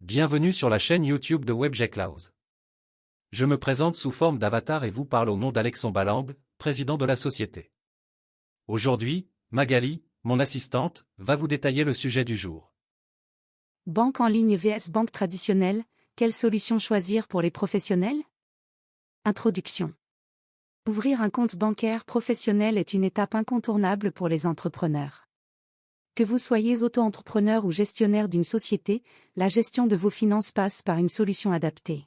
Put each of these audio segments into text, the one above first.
Bienvenue sur la chaîne YouTube de WebGecLaws. Je me présente sous forme d'avatar et vous parle au nom d'Alexandre Balang, président de la société. Aujourd'hui, Magali, mon assistante, va vous détailler le sujet du jour. Banque en ligne vs banque traditionnelle, quelle solution choisir pour les professionnels? Introduction. Ouvrir un compte bancaire professionnel est une étape incontournable pour les entrepreneurs. Que vous soyez auto-entrepreneur ou gestionnaire d'une société, la gestion de vos finances passe par une solution adaptée.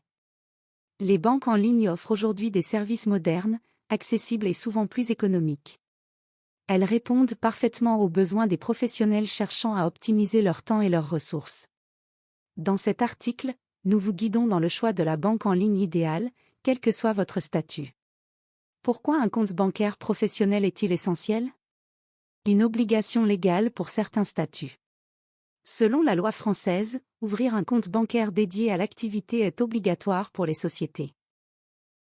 Les banques en ligne offrent aujourd'hui des services modernes, accessibles et souvent plus économiques. Elles répondent parfaitement aux besoins des professionnels cherchant à optimiser leur temps et leurs ressources. Dans cet article, nous vous guidons dans le choix de la banque en ligne idéale, quel que soit votre statut. Pourquoi un compte bancaire professionnel est-il essentiel? Une obligation légale pour certains statuts. Selon la loi française, ouvrir un compte bancaire dédié à l'activité est obligatoire pour les sociétés.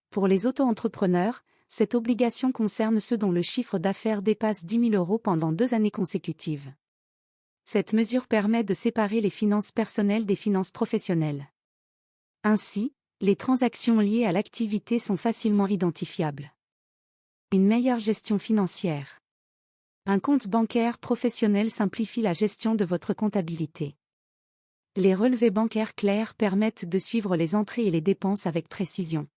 Pour les auto-entrepreneurs, cette obligation concerne ceux dont le chiffre d'affaires dépasse 10 000 € pendant 2 années consécutives. Cette mesure permet de séparer les finances personnelles des finances professionnelles. Ainsi, les transactions liées à l'activité sont facilement identifiables. Une meilleure gestion financière. Un compte bancaire professionnel simplifie la gestion de votre comptabilité. Les relevés bancaires clairs permettent de suivre les entrées et les dépenses avec précision.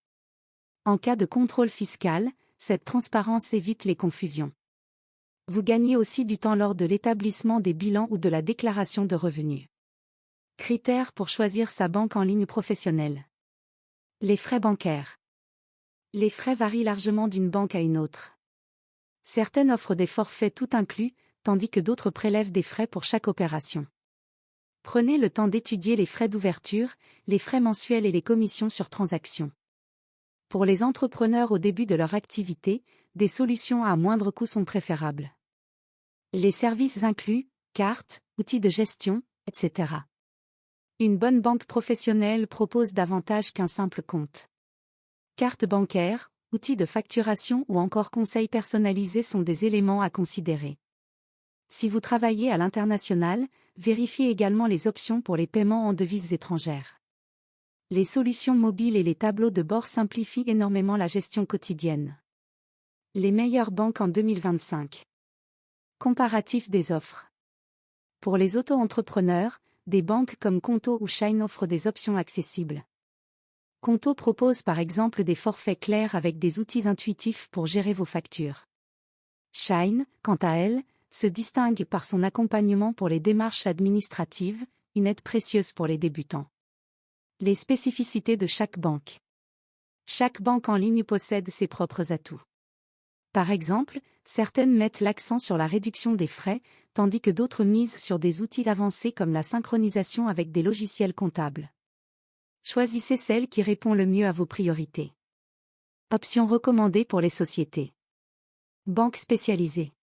En cas de contrôle fiscal, cette transparence évite les confusions. Vous gagnez aussi du temps lors de l'établissement des bilans ou de la déclaration de revenus. Critères pour choisir sa banque en ligne professionnelle. Les frais bancaires. Les frais varient largement d'une banque à une autre. Certaines offrent des forfaits tout inclus, tandis que d'autres prélèvent des frais pour chaque opération. Prenez le temps d'étudier les frais d'ouverture, les frais mensuels et les commissions sur transaction. Pour les entrepreneurs au début de leur activité, des solutions à moindre coût sont préférables. Les services inclus, cartes, outils de gestion, etc. Une bonne banque professionnelle propose davantage qu'un simple compte. Carte bancaire, outils de facturation ou encore conseils personnalisés sont des éléments à considérer. Si vous travaillez à l'international, vérifiez également les options pour les paiements en devises étrangères. Les solutions mobiles et les tableaux de bord simplifient énormément la gestion quotidienne. Les meilleures banques en 2025. Comparatif des offres. Pour les auto-entrepreneurs, des banques comme Conto ou Shine offrent des options accessibles. Conto propose par exemple des forfaits clairs avec des outils intuitifs pour gérer vos factures. Shine, quant à elle, se distingue par son accompagnement pour les démarches administratives, une aide précieuse pour les débutants. Les spécificités de chaque banque. Chaque banque en ligne possède ses propres atouts. Par exemple, certaines mettent l'accent sur la réduction des frais, tandis que d'autres misent sur des outils avancés comme la synchronisation avec des logiciels comptables. Choisissez celle qui répond le mieux à vos priorités. Options recommandées pour les sociétés. Banques spécialisées.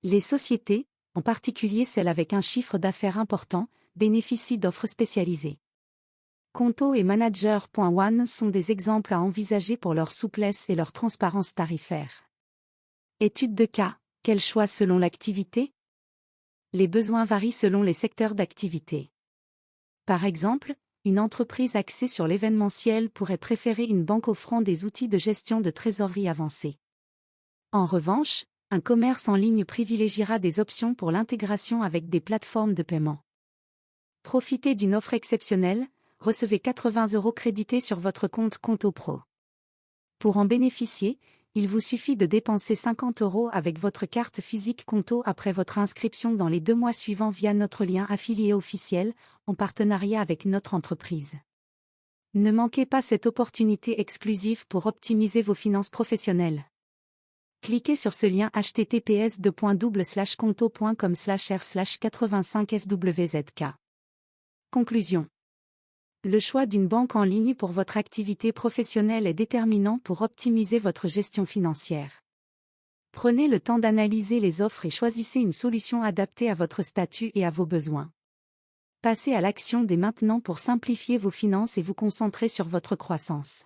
Les sociétés, en particulier celles avec un chiffre d'affaires important, bénéficient d'offres spécialisées. Conto et Manager.one sont des exemples à envisager pour leur souplesse et leur transparence tarifaire. Étude de cas, quel choix selon l'activité? Les besoins varient selon les secteurs d'activité. Par exemple, une entreprise axée sur l'événementiel pourrait préférer une banque offrant des outils de gestion de trésorerie avancés. En revanche, un commerce en ligne privilégiera des options pour l'intégration avec des plateformes de paiement. Profitez d'une offre exceptionnelle, recevez 80 € crédités sur votre compte Conto Pro. Pour en bénéficier, il vous suffit de dépenser 50 € avec votre carte physique Conto après votre inscription dans les 2 mois suivants via notre lien affilié officiel, en partenariat avec notre entreprise. Ne manquez pas cette opportunité exclusive pour optimiser vos finances professionnelles. Cliquez sur ce lien https://conto.com/r/85fwzk. Conclusion. Le choix d'une banque en ligne pour votre activité professionnelle est déterminant pour optimiser votre gestion financière. Prenez le temps d'analyser les offres et choisissez une solution adaptée à votre statut et à vos besoins. Passez à l'action dès maintenant pour simplifier vos finances et vous concentrer sur votre croissance.